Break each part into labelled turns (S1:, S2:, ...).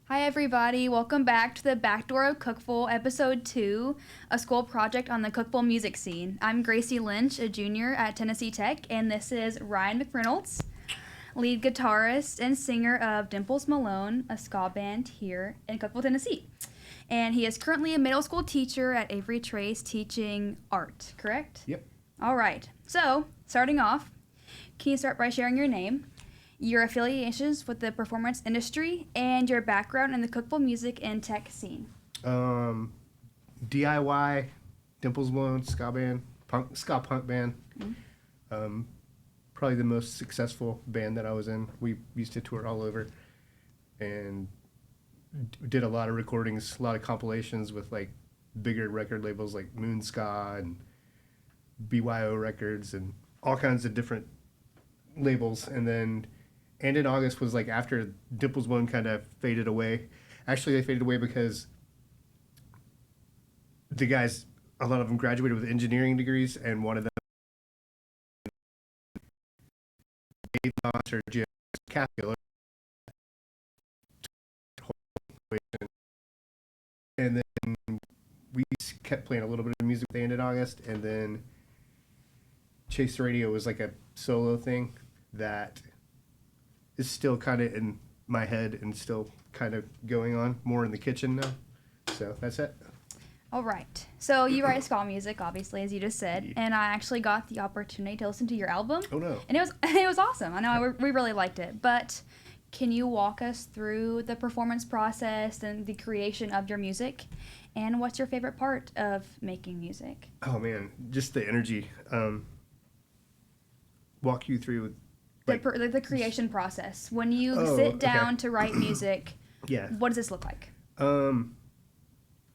S1: Hi everybody, welcome back to the Backdoor of Cookeville, Episode 2, a school project on the Cookeville music scene. I'm Gracie Lynch, a junior at Tennessee Tech, and this is Rhyan McReynolds, lead guitarist and singer of Dimples, Malone, a ska band here in Cookeville, Tennessee. And he is currently a middle school teacher at Avery Trace teaching art, correct?
S2: Yep.
S1: All right, so starting off, can you start by sharing your name, your affiliations with the performance industry, and your background in the Cookeville music and tech scene?
S2: DIY, Dimples, Malone, ska band, ska punk band. Probably the most successful band that I was in. We used to tour all over and did a lot of recordings, a lot of compilations with like bigger record labels like Moon Ska and BYO Records and all kinds of different labels. And in August was like after Dimples One kind of faded away. Actually, they faded away because the guys, a lot of them graduated with engineering degrees, and one of them, Dave Moss or Jim Castillo, and then we kept playing a little bit of music at the end of August, and then Chase Radio was like a solo thing that is still kind of in my head and still kind of going on more in the kitchen now. So that's it.
S1: All right. So you write ska music, obviously, as you just said, and I actually got the opportunity to listen to your album.
S2: Oh no!
S1: And it was awesome. I know we really liked it. But can you walk us through the performance process and the creation of your music, and what's your favorite part of making music?
S2: Oh man, just the energy. Walk you through like
S1: The creation process. When you sit down to write music,
S2: yeah.
S1: What does this look like?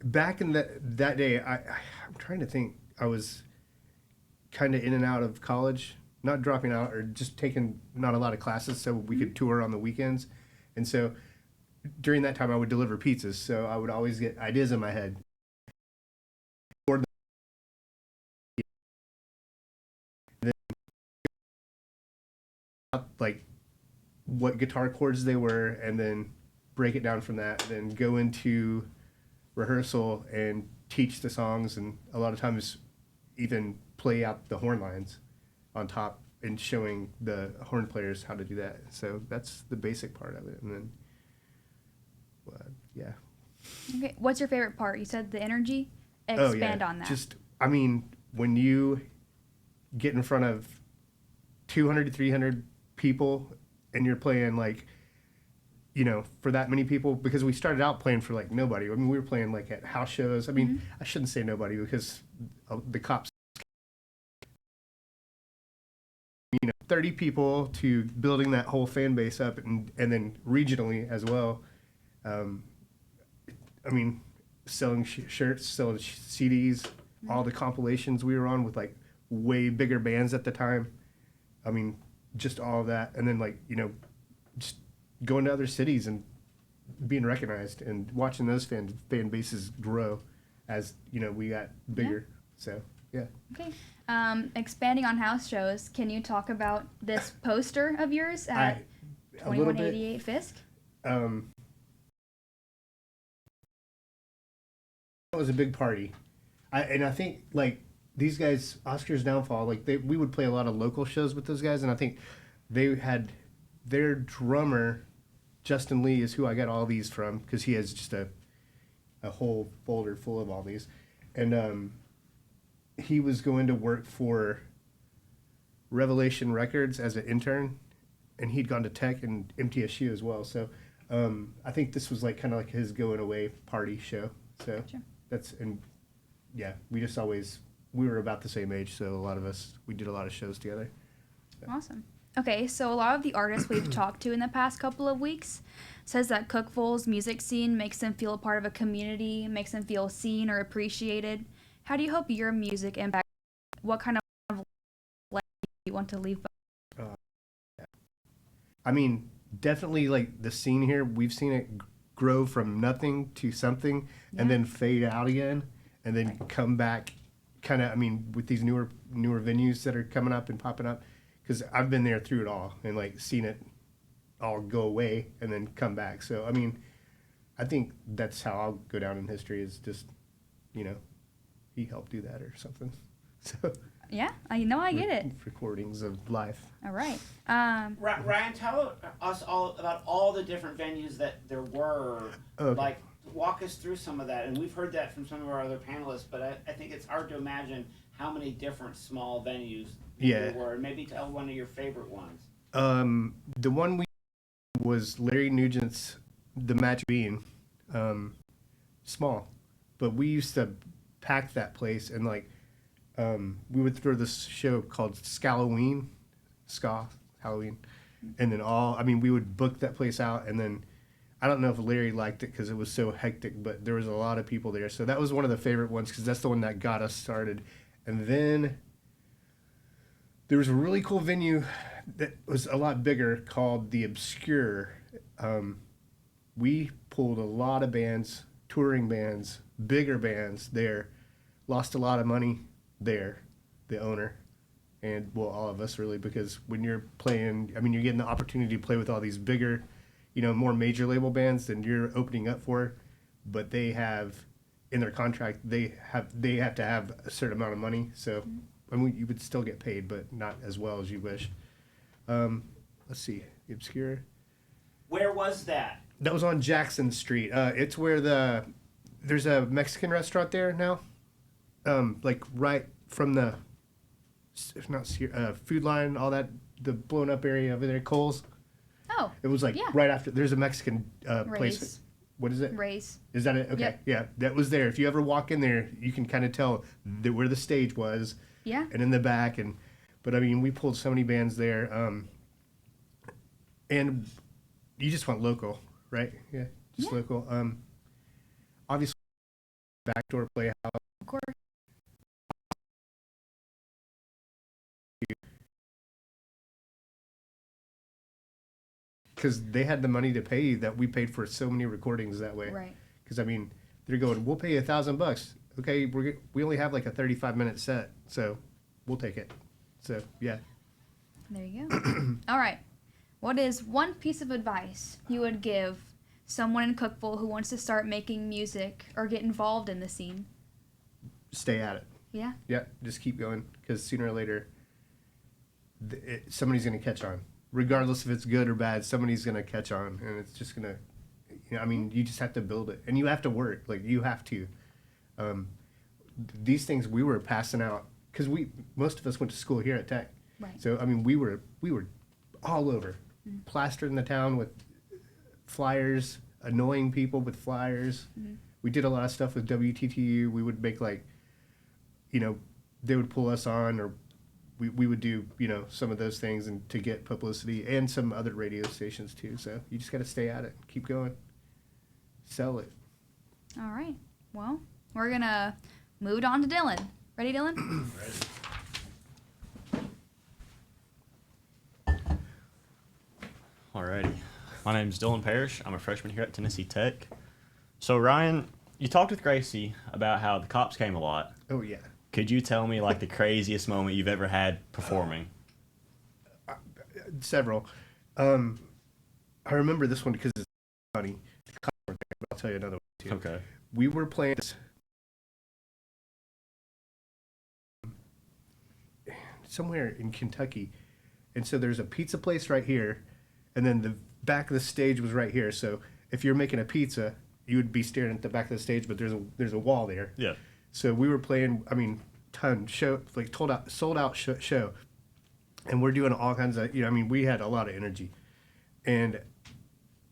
S2: Back in that day, I'm trying to think. I was kind of in and out of college, not dropping out or just taking not a lot of classes, so we could tour on the weekends. And so during that time, I would deliver pizzas, so I would always get ideas in my head. Like what guitar chords they were, and then break it down from that, then go into rehearsal and teach the songs, and a lot of times even play out the horn lines on top and showing the horn players how to do that. So that's the basic part of it. And then yeah.
S1: Okay. What's your favorite part? You said the energy. Expand on that.
S2: Just, I mean, when you get in front of 200 to 300 people and you're playing like, you know, for that many people, because we started out playing for like nobody. I mean, we were playing like at house shows. I mean, I shouldn't say nobody because the cops, 30 people to building that whole fan base up, and then regionally as well. I mean, selling shirts, selling CDs, all the compilations we were on with like way bigger bands at the time. I mean, just all of that. And then like, just going to other cities and being recognized and watching those fan bases grow as, we got bigger. Yeah. So, yeah.
S1: Okay. Expanding on house shows, can you talk about this poster of yours at 2188 Fisk?
S2: It was a big party. I think like these guys, Oscar's Downfall, like we would play a lot of local shows with those guys, and I think they had their drummer, Justin Lee, is who I got all these from, because he has just a whole folder full of all these. And he was going to work for Revelation Records as an intern, and he'd gone to Tech and MTSU as well. So I think this was like kind of like his going away party show. So gotcha. We were about the same age, so a lot of us, we did a lot of shows together. So.
S1: Awesome. Okay, so a lot of the artists we've talked to in the past couple of weeks says that Cookeville's music scene makes them feel a part of a community, makes them feel seen or appreciated. How do you hope your music impacts? What kind of legacy you want to leave?
S2: I mean, definitely like the scene here, we've seen it grow from nothing to something, and then fade out again, and then come back kind of, I mean, with these newer venues that are coming up and popping up, because I've been there through it all and like seen it all go away and then come back. So I mean, I think that's how I'll go down in history, is just, you know, he helped do that or something. So
S1: Yeah, I get it.
S2: Recordings of life.
S1: All right.
S3: Ryan, tell us all about all the different venues that there were.
S2: Okay.
S3: Like, walk us through some of that. And we've heard that from some of our other panelists, but I think it's hard to imagine how many different small venues there were. Maybe tell one of your favorite ones.
S2: The one we was Larry Nugent's The Magic Bean. Small, but we used to pack that place, and like we would throw this show called Scalloween, Halloween, and then we would book that place out, and then I don't know if Larry liked it because it was so hectic, but there was a lot of people there, so that was one of the favorite ones because that's the one that got us started. And then there was a really cool venue that was a lot bigger called The Obscure. We pulled a lot of bands, touring bands, bigger bands there, lost a lot of money there, the owner, and well, all of us really, because when you're playing, you're getting the opportunity to play with all these bigger, more major label bands than you're opening up for, but they have in their contract, they have to have a certain amount of money, so you would still get paid, but not as well as you wish. Let's see, The Obscure.
S3: Where was that?
S2: That was on Jackson Street. It's where there's a Mexican restaurant there now. Like right from the, if not Food Line, all that, the blown up area over there, Coles.
S1: Oh.
S2: It was like right after. There's a Mexican place.
S1: Ray's.
S2: What is it?
S1: Ray's.
S2: Is that it? Okay.
S1: Yep.
S2: Yeah, that was there. If you ever walk in there, you can kind of tell where the stage was.
S1: Yeah.
S2: And in the back, but we pulled so many bands there. And you just went local, right? Yeah, just local. Obviously, Backdoor Playhouse.
S1: Of course.
S2: Because they had the money to pay you, that we paid for so many recordings that way.
S1: Right.
S2: Because they're going, we'll pay you $1,000. Okay, we only have like a 35-minute set, so we'll take it. So yeah.
S1: There you go. All right. What is one piece of advice you would give someone in Cookeville who wants to start making music or get involved in the scene?
S2: Stay at it.
S1: Yeah.
S2: Yeah, just keep going, because sooner or later, somebody's going to catch on. Regardless if it's good or bad, somebody's going to catch on, and it's just going to, you just have to build it, and you have to work. Like, you have to. These things we were passing out, because most of us went to school here at Tech.
S1: Right.
S2: So, we were all over, plastering the town with flyers, annoying people with flyers. We did a lot of stuff with WTTU. We would make they would pull us on, or we would do, some of those things and to get publicity, and some other radio stations too. So you just got to stay at it, keep going, sell it.
S1: All right. Well, we're going to move on to Dylan. Ready, Dylan?
S4: Ready. Alrighty. My name's Dylan Parrish. I'm a freshman here at Tennessee Tech. So, Ryan, you talked with Gracie about how the cops came a lot.
S2: Oh, yeah.
S4: Could you tell me, the craziest moment you've ever had performing?
S2: Several. I remember this one because it's funny. The cops weren't there, but I'll tell you another one, too.
S4: Okay.
S2: We were playing somewhere in Kentucky, and so there's a pizza place right here, and then the back of the stage was right here. So if you're making a pizza, you would be staring at the back of the stage, but there's a wall there.
S4: Yeah.
S2: So we were playing, sold out show, and we're doing all kinds of, we had a lot of energy, and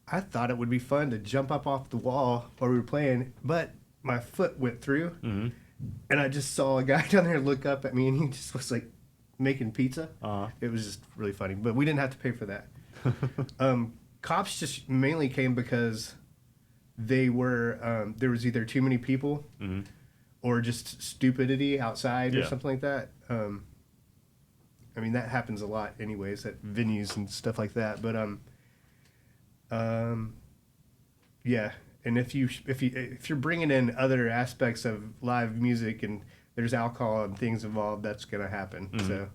S2: I thought it would be fun to jump up off the wall while we were playing, but my foot went through, and I just saw a guy down there look up at me, and he just was like making pizza. It was just really funny, but we didn't have to pay for that. Cops just mainly came because they were there was either too many people or just stupidity outside or something like that. That happens a lot anyways at venues and stuff like that. But yeah, and if you're bringing in other aspects of live music and there's alcohol and things involved, that's gonna happen. So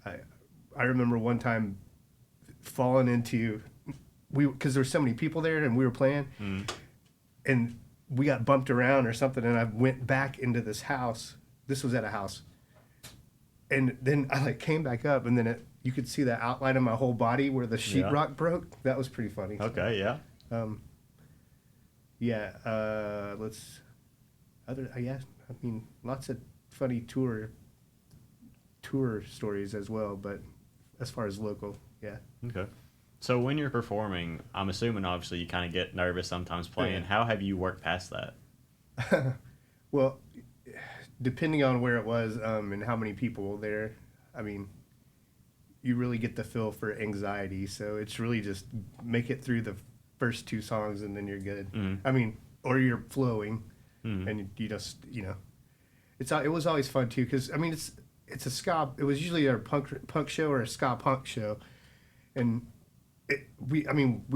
S2: I remember one time falling into, because there were so many people there and we were playing, and we got bumped around or something, and I went back into this house. This was at a house, and then I like came back up, and then you could see the outline of my whole body where the sheetrock broke. That was pretty funny.
S4: Okay, yeah.
S2: I mean, lots of funny tour stories as well, but as far as local, yeah.
S4: Okay. So when you're performing, I'm assuming obviously you kind of get nervous sometimes playing.
S2: Yeah.
S4: How have you worked past that?
S2: Well, depending on where it was and how many people were there, I mean, you really get the feel for anxiety. So it's really just make it through the first 2 songs and then you're good.
S4: Mm-hmm.
S2: I mean, or you're flowing,
S4: Mm-hmm.
S2: and you just, it was always fun too, because I mean it's a ska. It was usually a punk show or a ska punk show, and we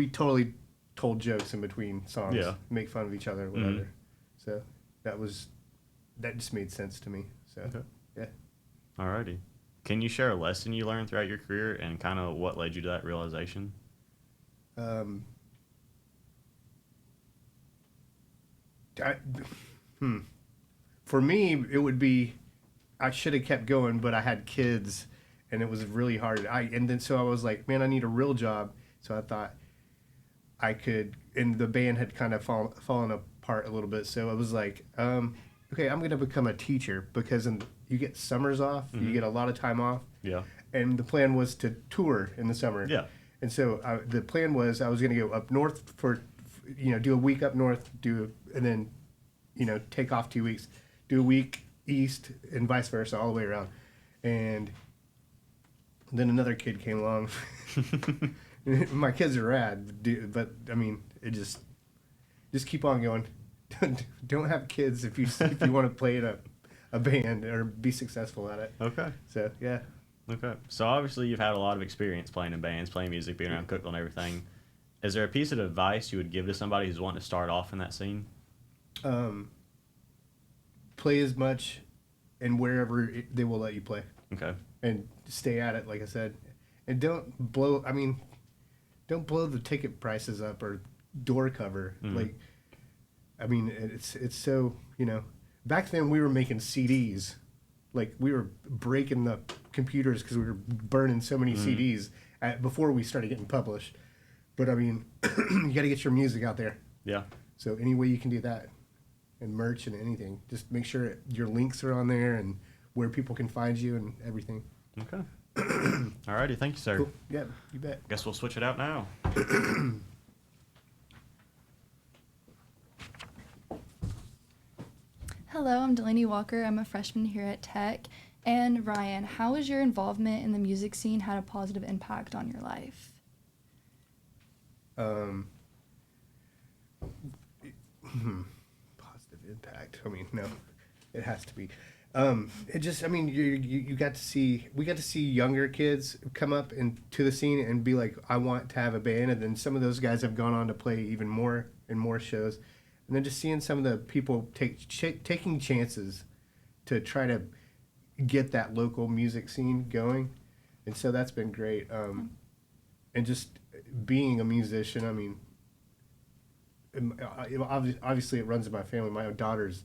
S2: totally told jokes in between songs, make fun of each other, whatever.
S4: Mm-hmm.
S2: So that just made sense to me. So
S4: Okay.
S2: yeah.
S4: Alrighty. Can you share a lesson you learned throughout your career and kind of what led you to that realization?
S2: For me, it would be I should have kept going, but I had kids, and it was really hard. So I was like, man, I need a real job. So I thought I could, and the band had kind of fallen apart a little bit. So I was like, okay, I'm going to become a teacher, because you get summers off, you get a lot of time off.
S4: Yeah.
S2: And the plan was to tour in the summer.
S4: Yeah.
S2: And so the plan was I was going to go up north for, do a week up north, and then, take off 2 weeks, do a week east, and vice versa, all the way around. And then another kid came along. My kids are rad, but I mean, it just keep on going. Don't have kids if you want to play in a band or be successful at it.
S4: Okay.
S2: So yeah.
S4: Okay. So obviously you've had a lot of experience playing in bands, playing music, being around Cookeville and everything. Is there a piece of advice you would give to somebody who's wanting to start off in that scene?
S2: Play as much and wherever they will let you play.
S4: Okay.
S2: And stay at it, like I said. And don't blow the ticket prices up or door cover.
S4: Mm-hmm.
S2: Like, I mean, it's so, back then we were making CDs. Like, we were breaking the computers because we were burning so many CDs before we started getting published. But, I mean, you got to get your music out there.
S4: Yeah.
S2: So any way you can do that, and merch and anything, just make sure your links are on there and where people can find you and everything.
S4: Okay. Alrighty. Thank you, sir.
S2: Cool. Yeah, you bet.
S4: Guess we'll switch it out now.
S5: Hello, I'm Delaney Walker. I'm a freshman here at Tech. And Ryan, how has your involvement in the music scene had a positive impact on your life?
S2: Positive impact. I mean, no, it has to be. It just, I mean, we got to see younger kids come up into the scene and be like, I want to have a band. And then some of those guys have gone on to play even more and more shows. And then just seeing some of the people taking chances to try to get that local music scene going. And so that's been great. And just being a musician, I mean, obviously it runs in my family. My daughter's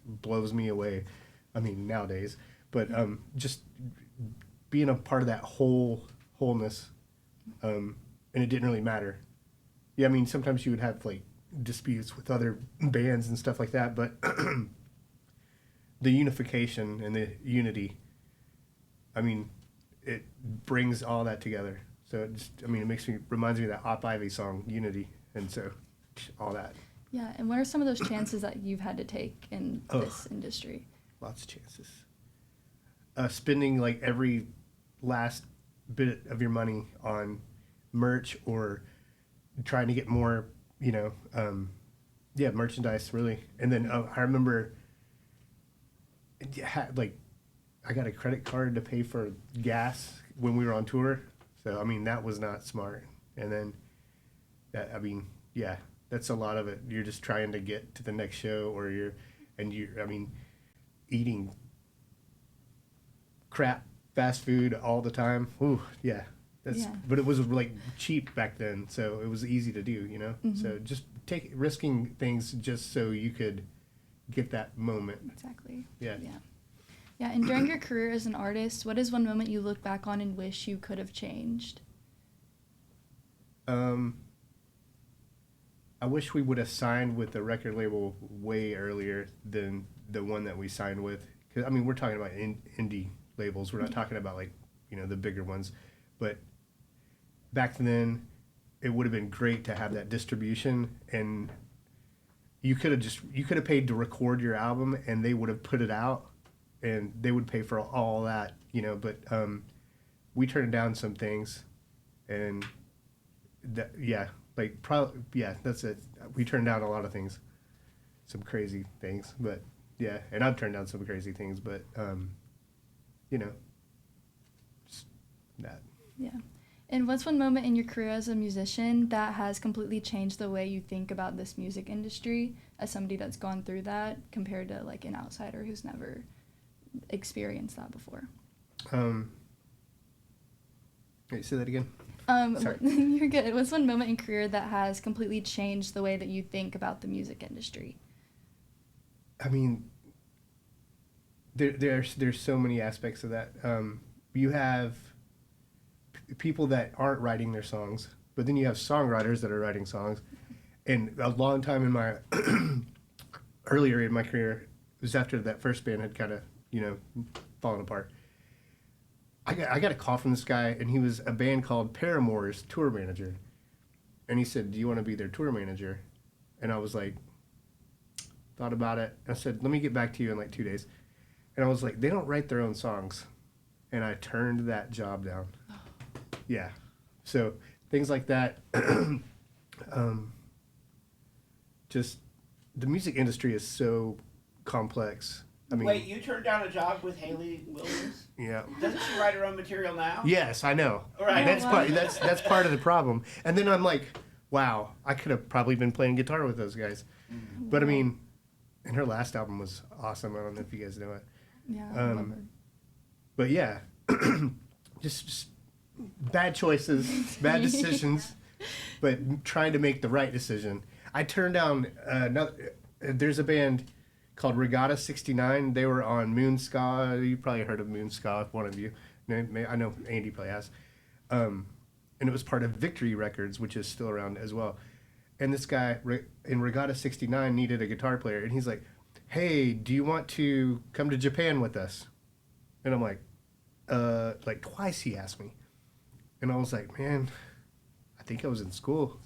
S2: blows me away. I mean, nowadays, but just being a part of that wholeness, and it didn't really matter. Yeah, I mean, sometimes you would have like disputes with other bands and stuff like that, but the unification and the unity, I mean, it brings all that together. So it just, I mean, reminds me of that Op Ivy song, Unity, and so all that.
S5: Yeah, and what are some of those chances that you've had to take in this industry?
S2: Lots of chances. Spending like every last bit of your money on merch or trying to get more, merchandise really. And then I remember, like, I got a credit card to pay for gas when we were on tour. So, I mean, that was not smart. And then, that's a lot of it. You're just trying to get to the next show, or eating crap fast food all the time. Ooh, yeah. But it was like cheap back then, so it was easy to do,
S5: Mm-hmm.
S2: So just risking things just so you could get that moment.
S5: Exactly.
S2: Yeah.
S5: Yeah, and during your career as an artist, what is one moment you look back on and wish you could have changed?
S2: I wish we would have signed with the record label way earlier than the one that we signed with. 'Cause, I mean, we're talking about indie labels. We're not talking about like, the bigger ones. But back then, it would have been great to have that distribution, and you could have paid to record your album, and they would have put it out, and they would pay for all that, But we turned down some things, and that's it. We turned down a lot of things, some crazy things, but yeah, and I've turned down some crazy things, but just that.
S5: Yeah. And what's one moment in your career as a musician that has completely changed the way you think about this music industry as somebody that's gone through that compared to like an outsider who's never experienced that before?
S2: Wait, say that again. Sorry.
S5: You're good. What's one moment in career that has completely changed the way that you think about the music industry?
S2: I mean, there's so many aspects of that. You have people that aren't writing their songs, but then you have songwriters that are writing songs. And a long time in my earlier in my career, it was after that first band had kind of fallen apart. I got a call from this guy, and he was a band called Paramore's tour manager, and he said, "Do you want to be their tour manager?" And I was like, thought about it. I said, "Let me get back to you in like 2 days." And I was like, "They don't write their own songs," and I turned that job down. Yeah, so things like that. Just the music industry is so complex. I mean,
S3: wait, you turned down a job with Haley Williams?
S2: Yeah.
S3: Doesn't she write her own material now?
S2: Yes, I know.
S3: Right.
S2: That's part of the problem. And then I'm like, wow, I could have probably been playing guitar with those guys. Mm-hmm. But I mean, and her last album was awesome. I don't know if you guys know it.
S5: Yeah. I love her.
S2: But yeah, just bad choices, bad decisions, but trying to make the right decision. I turned down there's a band called Regatta 69. They were on Moon Ska. You probably heard of Moon Ska, one of you. I know Andy probably has. And it was part of Victory Records, which is still around as well. And this guy in Regatta 69 needed a guitar player. And he's like, "Hey, do you want to come to Japan with us?" And I'm like twice he asked me. And I was like, man, I think I was in school.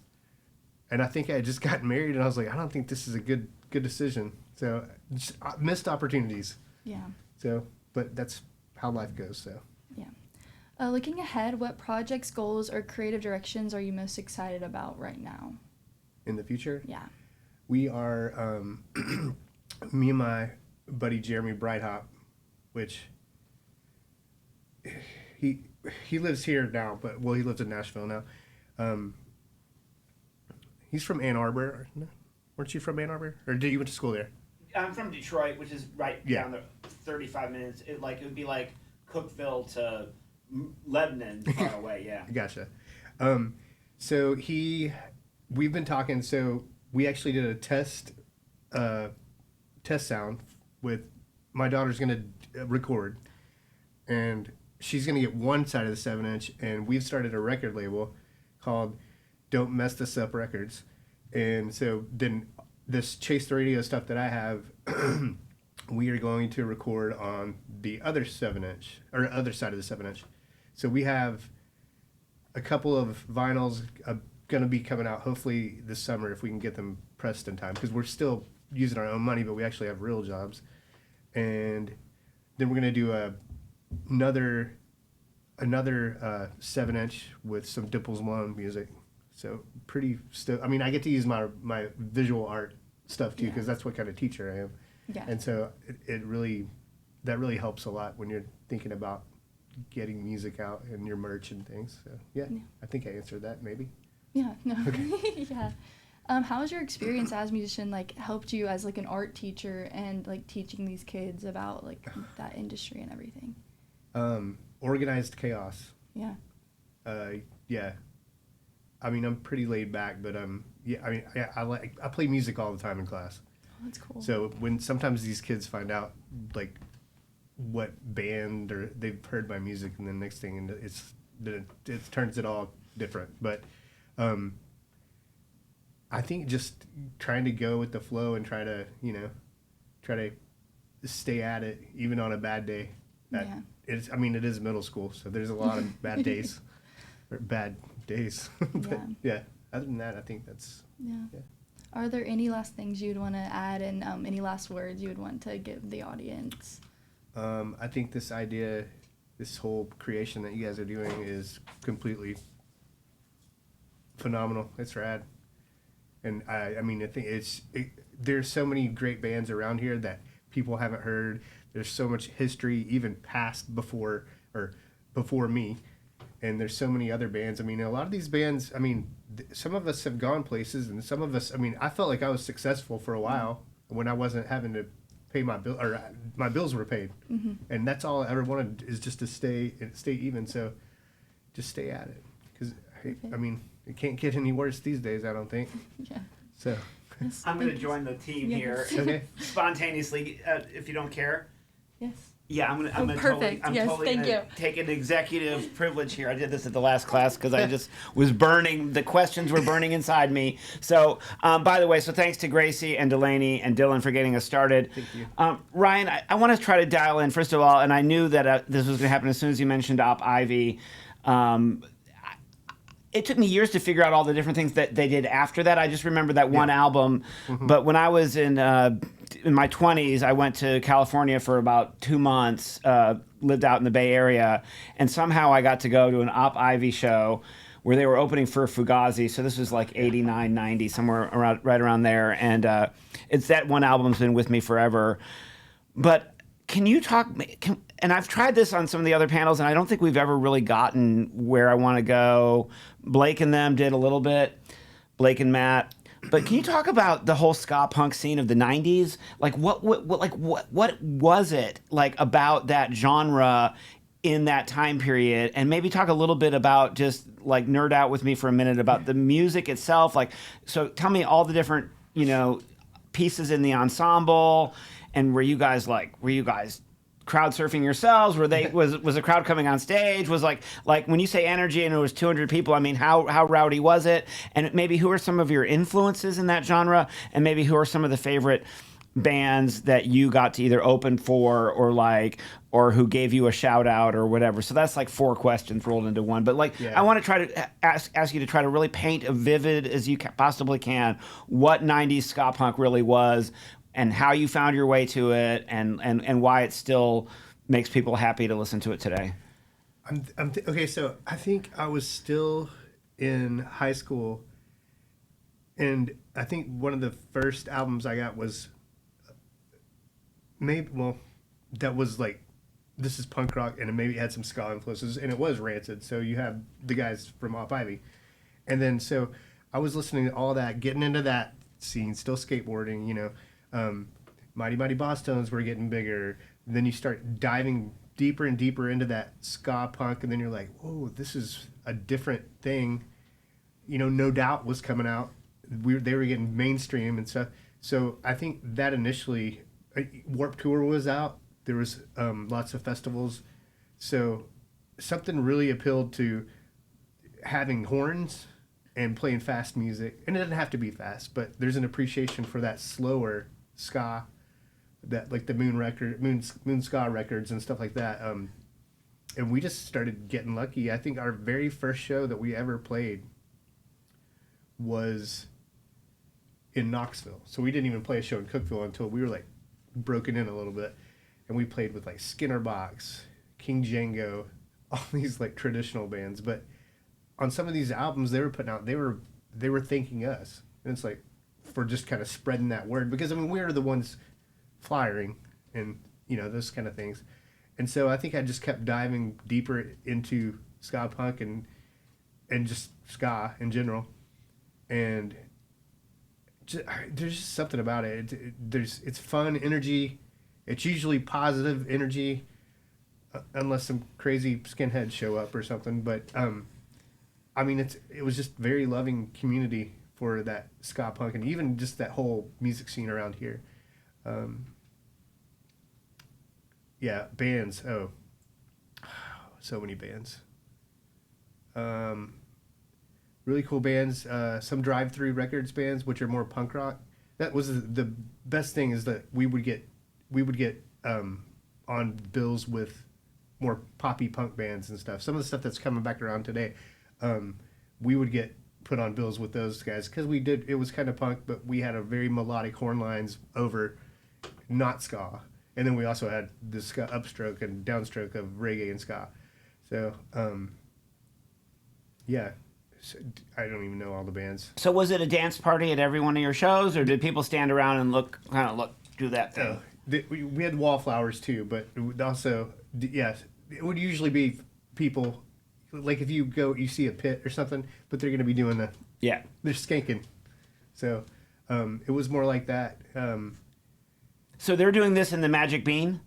S2: And I think I had just gotten married. And I was like, I don't think this is a good decision. So just missed opportunities.
S5: Yeah.
S2: So, but that's how life goes. So. Yeah.
S5: Looking ahead, what projects, goals, or creative directions are you most excited about right now?
S2: In the future?
S5: Yeah.
S2: We are, me and my buddy Jeremy Breithaupt, which he lives here now, but he lives in Nashville now. He's from Ann Arbor. No? Weren't you from Ann Arbor? Or did you went to school there?
S3: I'm from Detroit, which is right down there, 35 minutes. It would be like Cookeville to Lebanon, far away. Yeah.
S2: Gotcha. So we've been talking. So we actually did a test sound with my daughter's gonna record, and she's gonna get one side of the 7-inch, and we've started a record label called Don't Mess This Up Records, and so then this Chase the Radio stuff that I have, we are going to record on the other 7-inch or other side of the 7-inch. So we have a couple of vinyls going to be coming out hopefully this summer if we can get them pressed in time, because we're still using our own money, but we actually have real jobs. And then we're going to do another 7-inch with some Dimples Malone music. So pretty I mean, I get to use my visual art stuff too, because that's what kind of teacher I am.
S5: Yeah.
S2: And so that really helps a lot when you're thinking about getting music out and your merch and things. So yeah. I think I answered that maybe.
S5: Yeah. No.
S2: Okay.
S5: Yeah. How has your experience as a musician helped you as an art teacher and teaching these kids about that industry and everything?
S2: Organized chaos.
S5: Yeah.
S2: Yeah. I mean, I'm pretty laid back, but I play music all the time in class.
S5: Oh, that's cool.
S2: So when sometimes these kids find out like what band or they've heard my music, and the next thing and it turns it all different. But I think just trying to go with the flow and try to stay at it even on a bad day. It is middle school, so there's a lot of bad days or bad days. But yeah, other than that, I think that's yeah.
S5: Are there any last things you'd want to add, and any last words you would want to give the audience?
S2: I think this idea, this whole creation that you guys are doing is completely phenomenal. It's rad. And I think there's so many great bands around here that people haven't heard. There's so much history even past before me. And there's so many other bands. I mean, a lot of these bands, some of us have gone places, and some of us, I felt like I was successful for a while when I wasn't having to pay my bill, or my bills were paid. Mm-hmm. And that's all I ever wanted, is just to stay even. So just stay at it. Because, it can't get any worse these days, I don't think. Yeah. So
S5: yes,
S3: I'm going to join the team here spontaneously, if you don't care.
S5: Yes.
S3: Yeah, I'm gonna
S5: perfect.
S3: totally gonna take an executive privilege here. I did this at the last class because I just was burning. The questions were burning inside me. So, by the way, thanks to Gracie and Delaney and Dylan for getting us started.
S2: Thank you.
S3: Ryan, I want to try to dial in, first of all, and I knew that this was going to happen as soon as you mentioned Op Ivy. It took me years to figure out all the different things that they did after that. I just remember that one album. Mm-hmm. But when I was in my 20s, I went to California for about 2 months, lived out in the Bay Area, and somehow I got to go to an Op Ivy show where they were opening for Fugazi. So this was like 89, 90, somewhere right around there. And it's that one album's been with me forever. But can you talk... And I've tried this on some of the other panels, and I don't think we've ever really gotten where I want to go. Blake and them did a little bit, Blake and Matt. But can you talk about the whole ska punk scene of the 90s? Like, what was it like about that genre in that time period? And maybe talk a little bit about, just like nerd out with me for a minute about the music itself. Like, so tell me all the different, pieces in the ensemble, and were you guys crowd surfing yourselves? Were they was a crowd coming on stage? Was like when you say energy and it was 200 people, how rowdy was it? And maybe who are some of your influences in that genre? And maybe who are some of the favorite bands that you got to either open for or who gave you a shout out or whatever? So that's like 4 questions rolled into one. But I want to try to ask you to try to really paint as vivid as you possibly can what 90s ska punk really was, and how you found your way to it, and why it still makes people happy to listen to it today.
S2: Okay, so I think I was still in high school, and I think one of the first albums I got was that was like, this is punk rock, and it maybe had some ska influences, and it was Rancid, so you have the guys from Op Ivy. And then so I was listening to all that, getting into that scene, still skateboarding, Mighty Mighty Boss Tones were getting bigger. And then you start diving deeper and deeper into that ska punk, and then you're like, whoa, this is a different thing. No Doubt was coming out. They were getting mainstream and stuff. So I think that initially, Warped Tour was out. There was lots of festivals. So something really appealed to having horns and playing fast music. And it doesn't have to be fast, but there's an appreciation for that slower ska, that like the Moon ska records and stuff like that. And we just started getting lucky. I think our very first show that we ever played was in Knoxville. So we didn't even play a show in Cookeville until we were like broken in a little bit. And we played with like Skinner Box, King Django, all these like traditional bands. But on some of these albums they were putting out, they were thanking us. And it's like, for just kind of spreading that word, because we were the ones flyering and those kind of things. And so I think I just kept diving deeper into ska punk and just ska in general. And there's just something about it. It's fun energy. It's usually positive energy, unless some crazy skinheads show up or something. But it was just very loving community for that ska punk and even just that whole music scene around here. Yeah, bands. Oh, so many bands. Really cool bands. Some drive-through records bands, which are more punk rock. That was the best thing, is that we would get on bills with more poppy punk bands and stuff. Some of the stuff that's coming back around today, we would get put on bills with those guys because it was kind of punk, but we had a very melodic horn lines over not ska. And then we also had the ska upstroke and downstroke of reggae and ska. So, yeah. So, I don't even know all the bands.
S3: So was it a dance party at every one of your shows, or did people stand around and do that thing?
S2: We had wallflowers too, but it would also, yes, it would usually be people, like if you see a pit or something, but they're going to be doing they're skanking. So it was more like that.
S3: So they're doing this in the Magic Bean?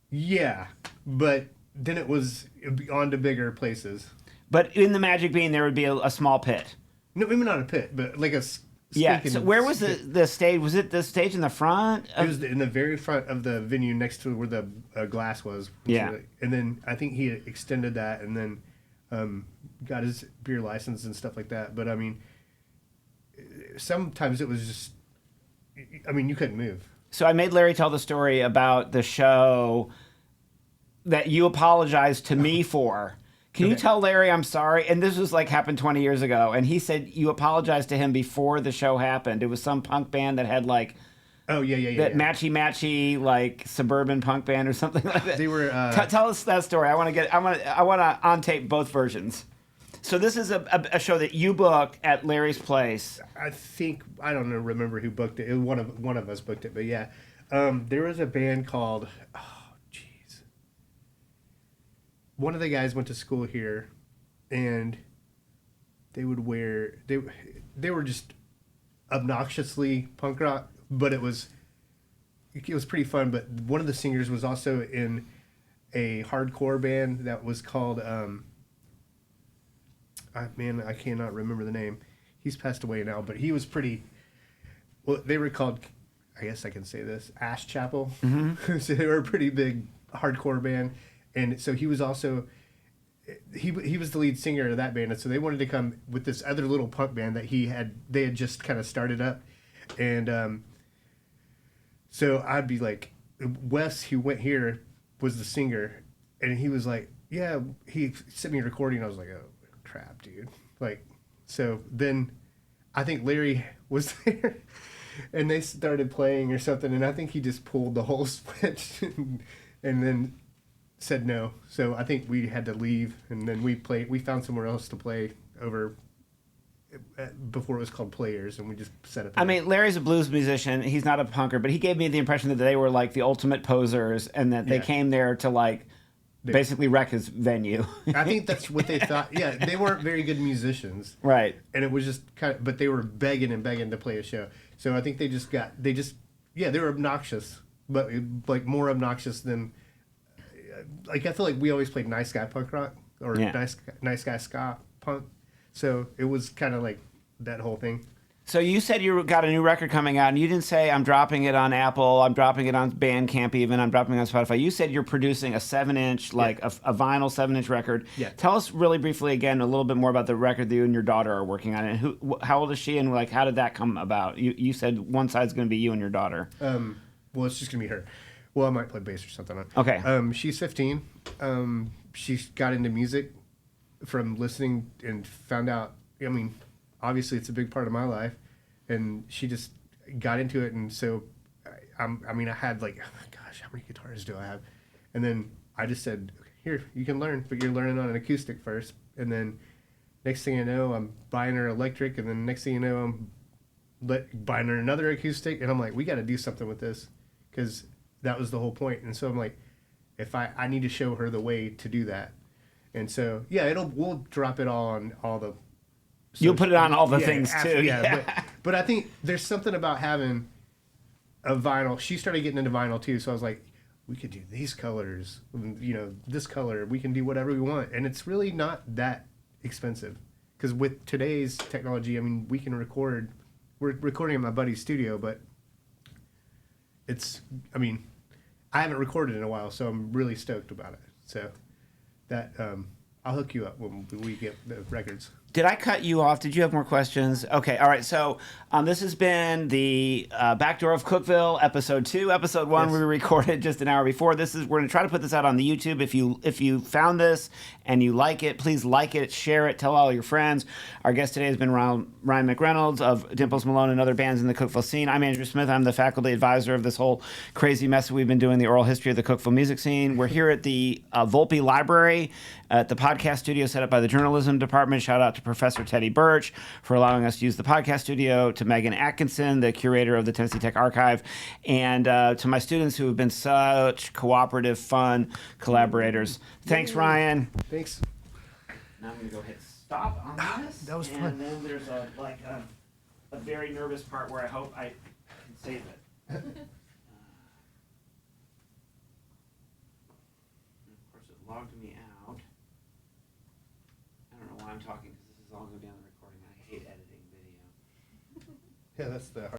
S2: Yeah, but then it would be on to bigger places.
S3: But in the Magic Bean, there would be a small pit.
S2: No, maybe not a pit, but like a
S3: yeah. So where was the stage? Was it the stage in the front?
S2: It was in the very front of the venue, next to where the glass was.
S3: Yeah.
S2: And then I think he extended that, and then got his beer license and stuff like that. But I mean, sometimes it was just, I mean, you couldn't move.
S3: So I made Larry tell the story about the show that you apologized to me for. Can you tell Larry I'm sorry? And this was happened 20 years ago. And he said you apologized to him before the show happened. It was some punk band that had matchy suburban punk band or something like that.
S2: They were.
S3: Tell us that story. I want to on tape both versions. So this is a show that you booked at Larry's place.
S2: I think I don't know. Remember who booked it? One of us booked it, but yeah, there was a band called. One of the guys went to school here, and they would wear they were just obnoxiously punk rock, but it was pretty fun. But one of the singers was also in a hardcore band that was called I cannot remember the name. He's passed away now, but he was pretty. Well, they were called, I guess I can say this, Ash Chapel. Mm-hmm. So they were a pretty big hardcore band. And so he was also, he was the lead singer of that band. And so they wanted to come with this other little punk band that they had just kind of started up. And so I'd be like, Wes, who went here, was the singer. And he was like, yeah, he sent me a recording. I was like, oh, crap, dude. So then I think Larry was there and they started playing or something. And I think he just pulled the whole switch and then said no. So I think we had to leave, and then we found somewhere else to play over before it was called Players, and we just set up.
S3: I mean, Larry's a blues musician. He's not a punker, but he gave me the impression that they were the ultimate posers, and that they came there to basically wreck his venue.
S2: I think that's what they thought. Yeah, they weren't very good musicians.
S3: Right.
S2: And it was just but they were begging to play a show. So I think they were obnoxious, but more obnoxious than. I feel like we always played nice guy punk rock or nice guy ska punk, so it was kind of like that whole thing.
S3: So you said you got a new record coming out, and you didn't say I'm dropping it on Apple, I'm dropping it on Bandcamp, even I'm dropping it on Spotify. You said you're producing a 7-inch, a vinyl 7-inch record.
S2: Yeah.
S3: Tell us really briefly again a little bit more about the record that you and your daughter are working on, and how old is she, and how did that come about? You said one side's going to be you and your daughter.
S2: Well, it's just gonna be her. Well, I might play bass or something.
S3: Okay.
S2: She's 15. She got into music from listening and found out, I mean, obviously it's a big part of my life, and she just got into it. And so, I had oh my gosh, how many guitars do I have? And then I just said, here, you can learn, but you're learning on an acoustic first. And then next thing you know, I'm buying her electric, and then next thing you know, I'm buying her another acoustic. And I'm like, we got to do something with this, because that was the whole point. And so I'm like, if I need to show her the way to do that. And so, yeah, we'll drop it all on all the...
S3: You'll put it on all the things, too.
S2: Yeah. But I think there's something about having a vinyl. She started getting into vinyl, too. So I was like, we could do these colors, this color. We can do whatever we want. And it's really not that expensive. because with today's technology, I mean, we can record. We're recording in my buddy's studio, but I mean, I haven't recorded in a while, so I'm really stoked about it. So that I'll hook you up when we get the records.
S3: Did I cut you off? Did you have more questions? Okay, all right. So this has been the Backdoor of Cookeville, episode 2. Episode 1
S2: Yes.
S3: we recorded just an hour before. We're going to try to put this out on the YouTube. If you found this and you like it, please like it, share it, tell all your friends. Our guest today has been Rhyan McReynolds of Dimples, Malone, and other bands in the Cookeville scene. I'm Andrew Smith. I'm the faculty advisor of this whole crazy mess that we've been doing, the oral history of the Cookeville music scene. We're here at the Volpe Library at the podcast studio set up by the journalism department. Shout out to Professor Teddy Burch for allowing us to use the podcast studio, to Megan Atkinson, the curator of the Tennessee Tech Archive, and to my students who have been such cooperative, fun collaborators. Thanks, Ryan.
S2: Thanks.
S3: Now I'm going to go hit stop on this.
S2: That was
S3: and
S2: fun.
S3: And then there's a very nervous part where I hope I can save it. And of course, it logged me out. I don't know why I'm talking because this is all going to be on the recording. I hate editing video.
S2: Yeah, that's the